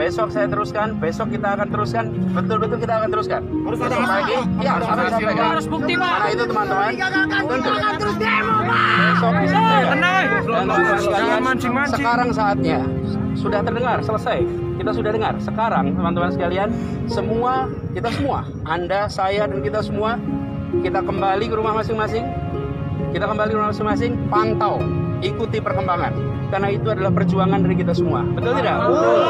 besok saya teruskan, besok kita akan teruskan, betul-betul kita akan teruskan. Besok pagi, ya harus sampaikan. Harus bukti, Pak. Karena itu teman-teman, tentu terus demo, Pak. Besok disampaikan. Dan teman-teman sekalian, sekarang saatnya sudah terdengar, selesai. Kita sudah dengar. Sekarang teman-teman sekalian, semua, kita semua, Anda, saya, dan kita semua, kita kembali ke rumah masing-masing. Kita kembali ke rumah masing-masing, pantau, ikuti perkembangan. Karena itu adalah perjuangan dari kita semua. Betul tidak? Betul.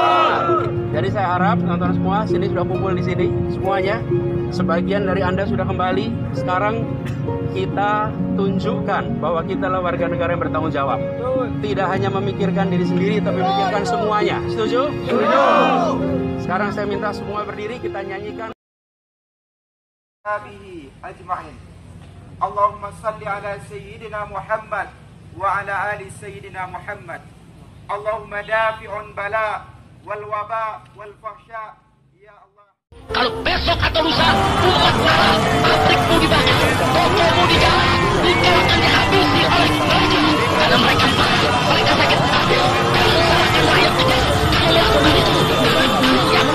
Jadi saya harap teman-teman semua, sini sudah kumpul di sini, semuanya. Sebagian dari Anda sudah kembali. Sekarang kita tunjukkan bahwa kita adalah warga negara yang bertanggung jawab. Tidak hanya memikirkan diri sendiri, tapi memikirkan semuanya. Setuju? Setuju. Sekarang saya minta semua berdiri, kita nyanyikan. Ajma'in. Allahumma salli ala Sayyidina Muhammad wa ala ali Sayyidina Muhammad. Allahumma dafi'un bala wal waba wal fahsya. Ya Allah. Kalau besok atau lusa umat marah, pabrikmu dibakar, tokomu dijarah, engkau akan dihabisi oleh mereka. Karena mereka marah, mereka sakit hati. Kalau salahkan rakyat kecil, kalau lakukan itu dengan yang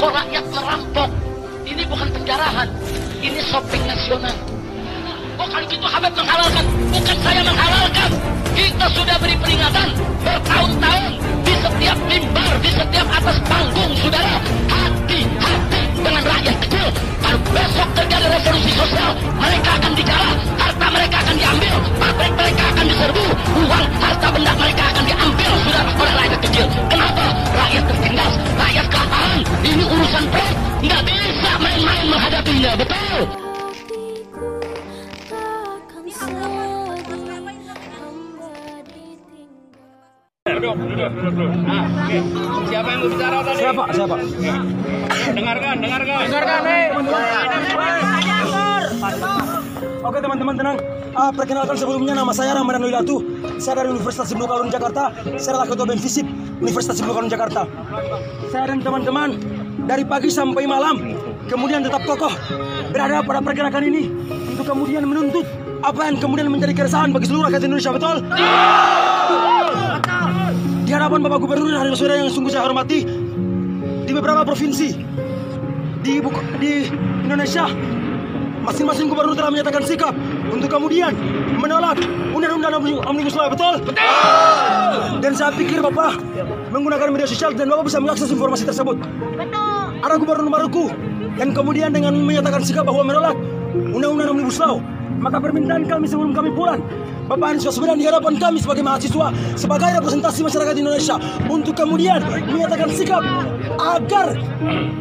kok rakyat merampok? Ini bukan penjarahan, ini shopping nasional. Oh kalau gitu Habib menghalalkan, bukan saya menghalalkan. Kita sudah beri peringatan bertahun-tahun di setiap mimbar, di setiap atas panggung, saudara. Hati-hati dengan rakyat kecil. Kalau besok terjadi revolusi sosial, mereka akan dijarah, harta mereka akan diambil, pabrik mereka akan diserbu, uang, harta benda mereka akan diambil, saudara, oleh rakyat kecil. Kenapa? Rakyat tertindas, rakyat kelaparan. Ini urusan perut, nggak bisa main-main menghadapinya, betul? Duduk. Nah, oke. Siapa yang mau bicara tadi? Siapa? Dengarkan. Oke teman-teman tenang. Perkenalkan sebelumnya, nama saya Ramadan Lilatu. Saya dari Universitas Ibnu Khaldun Jakarta. Saya adalah Ketua BEM FISIP Universitas Ibnu Khaldun Jakarta. Saya dan teman-teman dari pagi sampai malam, kemudian tetap kokoh berada pada pergerakan ini untuk kemudian menuntut apa yang kemudian menjadi keresahan bagi seluruh rakyat Indonesia, betul? Di hadapan Bapak Gubernur dan saudara yang sungguh saya hormati, di beberapa provinsi di Indonesia, masing-masing gubernur telah menyatakan sikap untuk kemudian menolak undang-undang Omnibus Law, betul? Dan saya pikir Bapak menggunakan media sosial dan Bapak bisa mengakses informasi tersebut. Ada gubernur Maluku yang kemudian dengan menyatakan sikap bahwa menolak undang-undang Omnibus Law. Maka permintaan kami sebelum kami pulang, Bapak Anies Baswedan di hadapan kami sebagai mahasiswa, sebagai representasi masyarakat Indonesia, untuk kemudian menyatakan sikap agar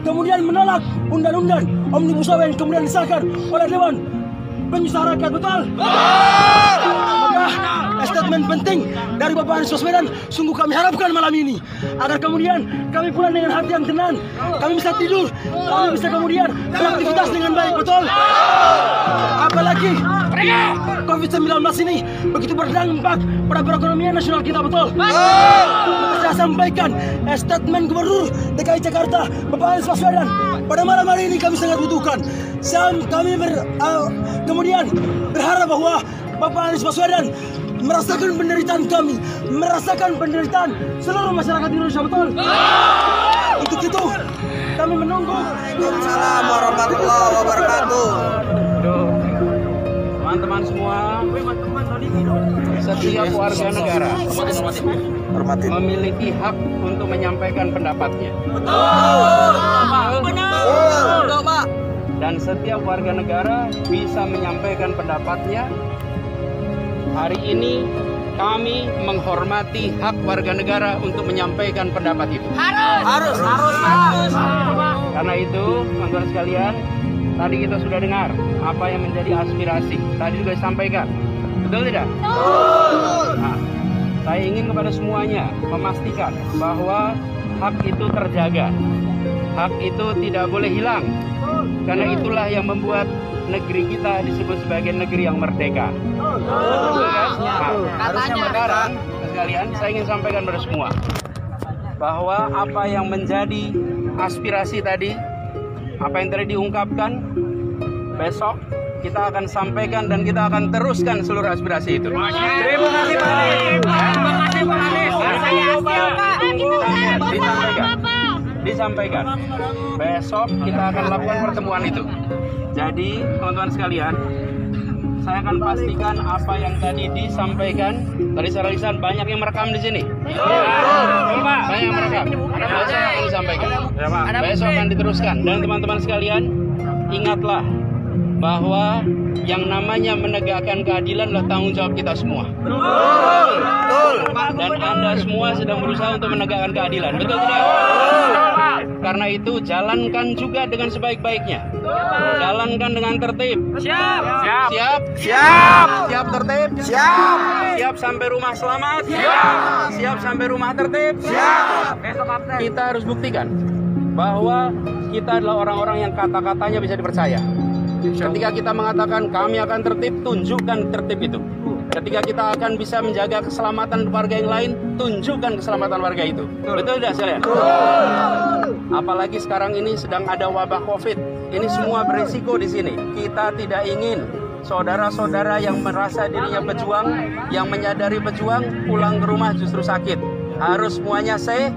kemudian menolak undang-undang Omnibus Law yang kemudian disahkan oleh Dewan Pengusaha Rakyat, betul? Maka statement penting dari Bapak Anies Baswedan sungguh kami harapkan malam ini, agar kemudian kami pulang dengan hati yang tenang, kami bisa tidur, kami bisa kemudian beraktivitas dengan baik, betul? Apalagi COVID-19 ini begitu berdampak pada perekonomian nasional kita, betul? Saya sampaikan statement Gubernur DKI Jakarta Bapak Anies Baswedan pada malam hari ini kami sangat butuhkan. Kami kemudian berharap bahwa Bapak Anies Baswedan merasakan penderitaan kami, merasakan penderitaan seluruh masyarakat Indonesia, betul? Untuk itu kami menunggu. Waalaikumsalam warahmatullahi wabarakatuh. Teman-teman semua, setiap warga negara memiliki hak untuk menyampaikan pendapatnya. Betul, Pak. Dan setiap warga negara bisa menyampaikan pendapatnya. Hari ini kami menghormati hak warga negara untuk menyampaikan pendapat itu. Harus. Karena itu, teman-teman sekalian, tadi kita sudah dengar apa yang menjadi aspirasi. Tadi juga disampaikan. Betul tidak? Betul. Nah, saya ingin kepada semuanya memastikan bahwa hak itu terjaga. Hak itu tidak boleh hilang. Karena itulah yang membuat negeri kita disebut sebagai negeri yang merdeka. Betul kan? Nah, sekarang sekalian saya ingin sampaikan kepada semua bahwa apa yang menjadi aspirasi tadi, apa yang tadi diungkapkan, besok kita akan sampaikan dan kita akan teruskan seluruh aspirasi itu. Terima kasih Pak Anies. Terima kasih Pak Anies. Disampaikan. Besok kita akan lakukan pertemuan itu. Jadi teman-teman sekalian, saya akan pastikan apa yang tadi disampaikan. Tadi saya lihat banyak yang merekam di sini. Betul, Pak. Banyak yang merekam. Besok akan disampaikan. Besok akan diteruskan. Dan teman-teman sekalian, ingatlah bahwa yang namanya menegakkan keadilan adalah tanggung jawab kita semua. Betul. Dan Anda semua sedang berusaha untuk menegakkan keadilan. Betul tidak? Karena itu jalankan juga dengan sebaik-baiknya. Jalankan dengan tertib. Siap. Siap tertib. Siap sampai rumah selamat. Siap sampai rumah tertib. Kita harus buktikan bahwa kita adalah orang-orang yang kata-katanya bisa dipercaya. Ketika kita mengatakan kami akan tertib, tunjukkan tertib itu. Ketika kita akan bisa menjaga keselamatan warga yang lain, tunjukkan keselamatan warga itu. Betul tidak sekalian? Apalagi sekarang ini sedang ada wabah COVID. Ini semua berisiko di sini. Kita tidak ingin saudara-saudara yang merasa dirinya pejuang, yang menyadari pejuang, pulang ke rumah justru sakit. Harus semuanya sehat.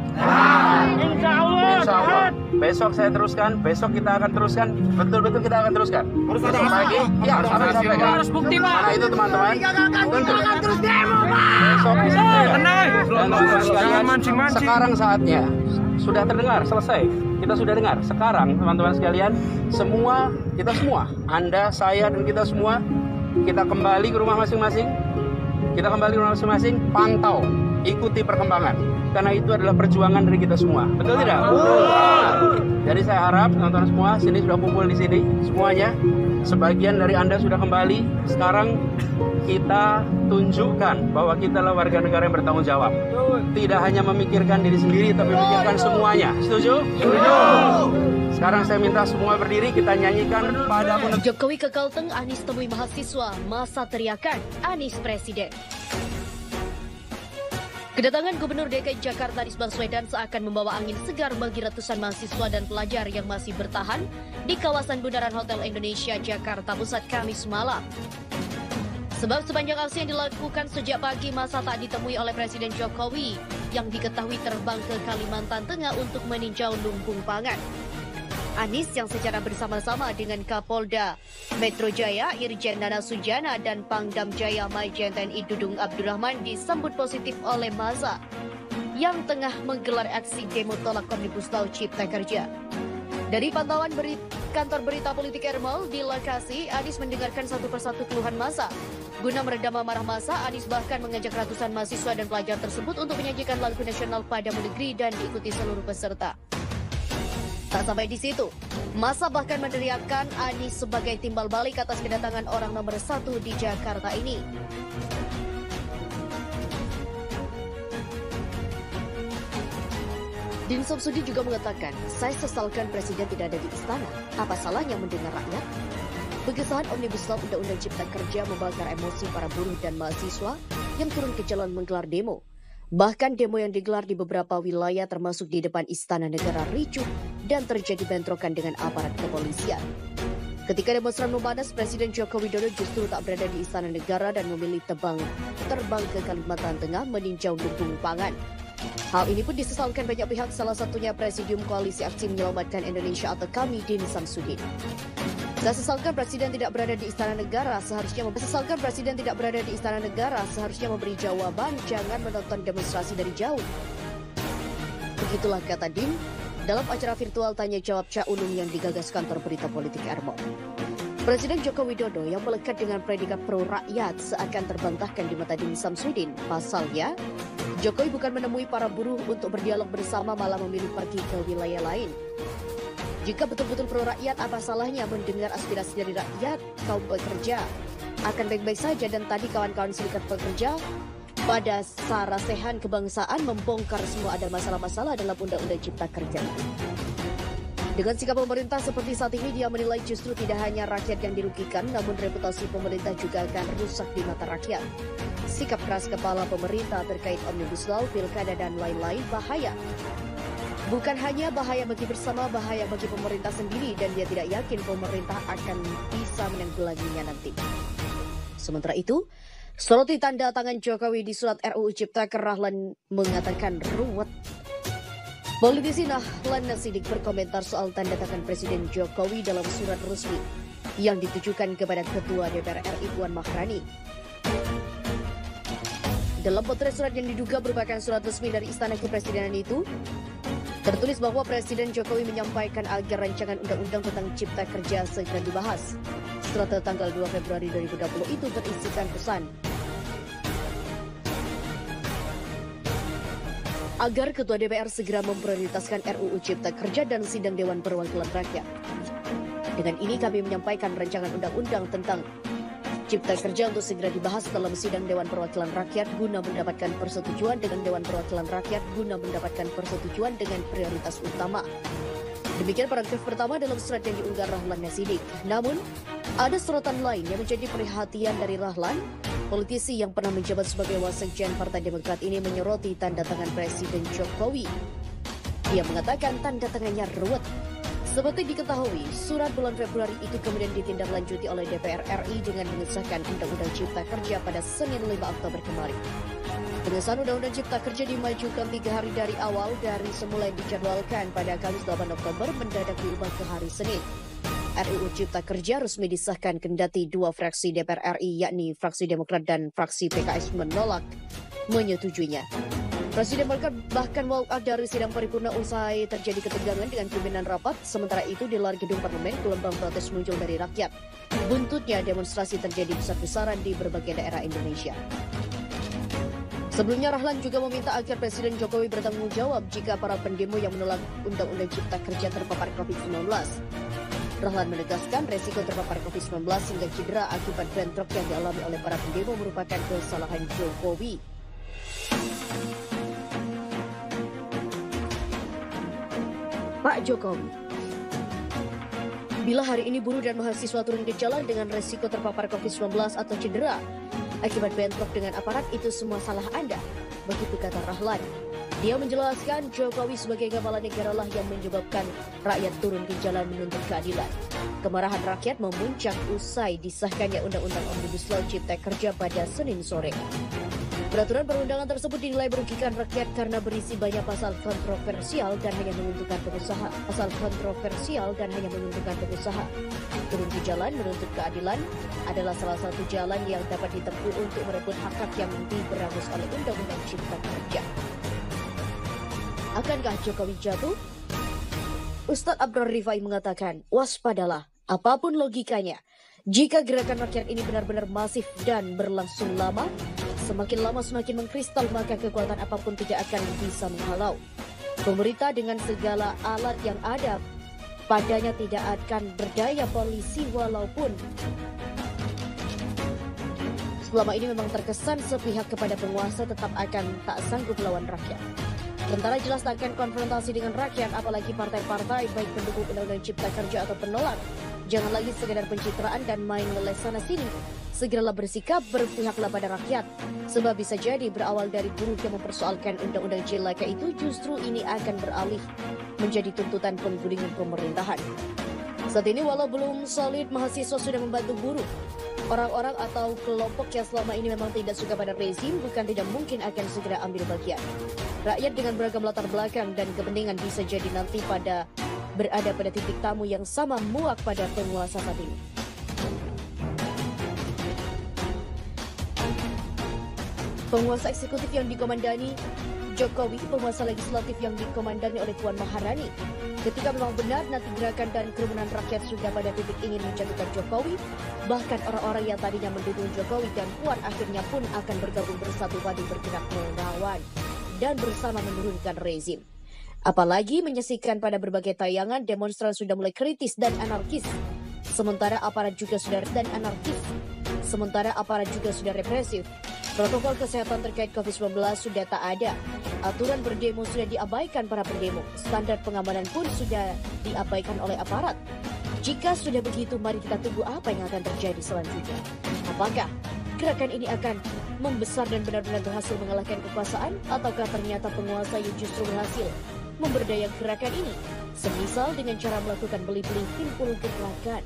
Insya Allah. Besok saya teruskan, besok kita akan teruskan, betul-betul kita akan teruskan. Besok pagi, ya harus sampaikan. Harus bukti, Pak. Karena itu teman-teman, tentu besok disampaikan. Dan teman-teman sekalian, sekarang saatnya sudah terdengar, selesai. Kita sudah dengar. Sekarang teman-teman sekalian, kita semua, Anda, saya, dan kita semua, kita kembali ke rumah masing-masing. Kita kembali ke rumah masing-masing, pantau, ikuti perkembangan. Karena itu adalah perjuangan dari kita semua. Betul tidak? Jadi saya harap teman-teman semua sini sudah kumpul di sini semuanya. Sebagian dari Anda sudah kembali. Sekarang kita tunjukkan bahwa kita adalah warga negara yang bertanggung jawab. Tidak hanya memikirkan diri sendiri, tapi memikirkan semuanya. Setuju? Setuju. Sekarang saya minta semua berdiri, kita nyanyikan Padamu. Jokowi ke Kalteng, Anies temui mahasiswa, masa teriakan Anies Presiden. Kedatangan Gubernur DKI Jakarta Anies Baswedan seakan membawa angin segar bagi ratusan mahasiswa dan pelajar yang masih bertahan di kawasan Bundaran Hotel Indonesia, Jakarta Pusat, Kamis malam. Sebab sepanjang aksi yang dilakukan sejak pagi, masa tak ditemui oleh Presiden Jokowi yang diketahui terbang ke Kalimantan Tengah untuk meninjau lumbung pangan. Anies yang secara bersama-sama dengan Kapolda Metro Jaya Irjen Nana Sujana dan Pangdam Jaya Majen TNI Dudung Abdurrahman disambut positif oleh massa yang tengah menggelar aksi demo tolak Omnibus Law Cipta Kerja. Dari pantauan kantor berita politik Ermol di lokasi, Anies mendengarkan satu persatu keluhan massa. Guna meredam amarah massa, Anies bahkan mengajak ratusan mahasiswa dan pelajar tersebut untuk menyajikan lagu nasional Padamu Negeri dan diikuti seluruh peserta. Tak sampai di situ, massa bahkan meneriakkan Anies sebagai timbal balik atas kedatangan orang nomor 1 di Jakarta ini. Din Samsudin juga mengatakan, saya sesalkan Presiden tidak ada di istana. Apa salahnya mendengar rakyat? Pengesahan Omnibus Law Undang-Undang Cipta Kerja membakar emosi para buruh dan mahasiswa yang turun ke jalan menggelar demo. Bahkan demo yang digelar di beberapa wilayah termasuk di depan Istana Negara ricuh dan terjadi bentrokan dengan aparat kepolisian. Ketika demonstran memanas, Presiden Joko Widodo justru tak berada di Istana Negara dan memilih terbang ke Kalimantan Tengah meninjau lumbung pangan. Hal ini pun disesalkan banyak pihak, salah satunya Presidium Koalisi Aksi Menyelamatkan Indonesia atau KAMI, Din Samsudin. Saya sesalkan Presiden tidak berada di Istana Negara, seharusnya memberi jawaban, jangan menonton demonstrasi dari jauh. Begitulah kata Din dalam acara virtual tanya jawab Cak Unum yang digagas kantor berita politik Ermol. Presiden Joko Widodo yang melekat dengan predikat pro rakyat seakan terbantahkan di mata Din Samsudin. Pasalnya, Jokowi bukan menemui para buruh untuk berdialog bersama, malah memilih pergi ke wilayah lain. Jika betul-betul pro rakyat, apa salahnya mendengar aspirasi dari rakyat, kaum pekerja? Akan baik-baik saja, dan tadi kawan-kawan serikat pekerja pada sarasehan kebangsaan membongkar semua ada masalah-masalah dalam Undang-Undang Cipta Kerja. Dengan sikap pemerintah seperti saat ini, dia menilai justru tidak hanya rakyat yang dirugikan, namun reputasi pemerintah juga akan rusak di mata rakyat. sikap keras kepala pemerintah terkait Omnibus Law, Pilkada, dan lain-lain bahaya. Bukan hanya bahaya bagi bersama, bahaya bagi pemerintah sendiri, dan dia tidak yakin pemerintah akan bisa menanggulanginya nanti. Sementara itu, soroti tanda tangan Jokowi di surat RUU Ciptaker, Rahlan mengatakan ruwet. Politisi Dahlan Nasidik berkomentar soal tanda tangan Presiden Jokowi dalam surat resmi yang ditujukan kepada Ketua DPR RI Puan Maharani. Dalam potret surat yang diduga merupakan surat resmi dari Istana Kepresidenan itu, tertulis bahwa Presiden Jokowi menyampaikan agar rancangan undang-undang tentang Cipta Kerja segera dibahas. Surat tanggal 2 Februari 2020 itu berisikan pesan agar Ketua DPR segera memprioritaskan RUU Cipta Kerja dan sidang Dewan Perwakilan Rakyat. Dengan ini kami menyampaikan rancangan undang-undang tentang Cipta Kerja untuk segera dibahas dalam sidang Dewan Perwakilan Rakyat guna mendapatkan persetujuan dengan Dewan Perwakilan Rakyat guna mendapatkan persetujuan dengan prioritas utama. Demikian paragraf pertama dalam surat yang diunggah Rahlan Nasidik. Namun, ada sorotan lain yang menjadi perhatian dari Rahlan. Politisi yang pernah menjabat sebagai Wasekjen Partai Demokrat ini menyoroti tanda tangan Presiden Jokowi. Dia mengatakan tanda tangannya ruwet. Seperti diketahui, surat bulan Februari itu kemudian ditindaklanjuti oleh DPR RI dengan mengesahkan Undang-Undang Cipta Kerja pada Senin 5 Oktober kemarin. Pengesahan Undang-Undang Cipta Kerja dimajukan 3 hari dari awal dari semula dijadwalkan pada Kamis 8 Oktober mendadak diubah ke hari Senin. RUU Cipta Kerja resmi disahkan kendati dua fraksi DPR RI yakni fraksi Demokrat dan fraksi PKS menolak menyetujuinya. Fraksi Demokrat bahkan walk out dari sidang paripurna usai terjadi ketegangan dengan pimpinan rapat. Sementara itu di luar gedung parlemen gelombang protes muncul dari rakyat. Buntutnya demonstrasi terjadi besar-besaran di berbagai daerah Indonesia. Sebelumnya Rahlan juga meminta agar Presiden Jokowi bertanggung jawab jika para pendemo yang menolak Undang-Undang Cipta Kerja terpapar COVID-19. Rahlan menegaskan resiko terpapar COVID-19 hingga cedera akibat bentrok yang dialami oleh para pendemo merupakan kesalahan Jokowi. Pak Jokowi, bila hari ini buruh dan mahasiswa turun ke jalan dengan resiko terpapar COVID-19 atau cedera akibat bentrok dengan aparat, itu semua salah Anda. Begitu kata Rahlan. Dia menjelaskan Jokowi sebagai kepala negara lah yang menyebabkan rakyat turun ke jalan menuntut keadilan. Kemarahan rakyat memuncak usai disahkannya Undang-Undang Omnibus Law Cipta Kerja pada Senin sore. Peraturan perundangan tersebut dinilai merugikan rakyat karena berisi banyak pasal kontroversial dan hanya menguntungkan pengusaha. Turun ke jalan menuntut keadilan adalah salah satu jalan yang dapat ditempuh untuk merebut hak-hak yang diberangus oleh Undang-Undang Cipta Kerja. Akankah Jokowi jatuh? Ustadz Abdur Rifai mengatakan, waspadalah, apapun logikanya. Jika gerakan rakyat ini benar-benar masif dan berlangsung lama, semakin lama semakin mengkristal, maka kekuatan apapun tidak akan bisa menghalau. Pemerintah dengan segala alat yang ada padanya tidak akan berdaya. Polisi walaupun selama ini memang terkesan sepihak kepada penguasa, tetap akan tak sanggup melawan rakyat. Tentara jelas tak akan konfrontasi dengan rakyat, apalagi partai-partai baik pendukung Undang-Undang Cipta Kerja atau penolak. Jangan lagi sekedar pencitraan dan main leles sana-sini. Segeralah bersikap, berpihaklah pada rakyat. Sebab bisa jadi berawal dari buruh yang mempersoalkan Undang-Undang Cilaka itu, justru ini akan beralih menjadi tuntutan penggulingan pemerintahan. Saat ini walau belum solid, mahasiswa sudah membantu buruh. Orang-orang atau kelompok yang selama ini memang tidak suka pada rezim bukan tidak mungkin akan segera ambil bagian. Rakyat dengan beragam latar belakang dan kepentingan bisa jadi nanti berada pada titik tamu yang sama muak pada penguasa saat ini. Penguasa eksekutif yang dikomandani Jokowi, penguasa legislatif yang dikomandani oleh Puan Maharani. Ketika memang benar nanti gerakan dan kerumunan rakyat sudah pada titik ingin menjatuhkan Jokowi, bahkan orang-orang yang tadinya mendukung Jokowi dan Puan akhirnya pun akan bergabung bersatu padu bergerak melawan dan bersama menurunkan rezim. Apalagi menyaksikan pada berbagai tayangan demonstran sudah mulai kritis dan anarkis, sementara aparat juga sudah represif. Protokol kesehatan terkait COVID-19 sudah tak ada. Aturan berdemo sudah diabaikan para pendemo. Standar pengamanan pun sudah diabaikan oleh aparat. Jika sudah begitu, mari kita tunggu apa yang akan terjadi selanjutnya. Apakah gerakan ini akan membesar dan benar-benar berhasil mengalahkan kekuasaan, ataukah ternyata penguasa yang justru berhasil memberdaya gerakan ini, semisal dengan cara melakukan beli-beli timbul gerakan.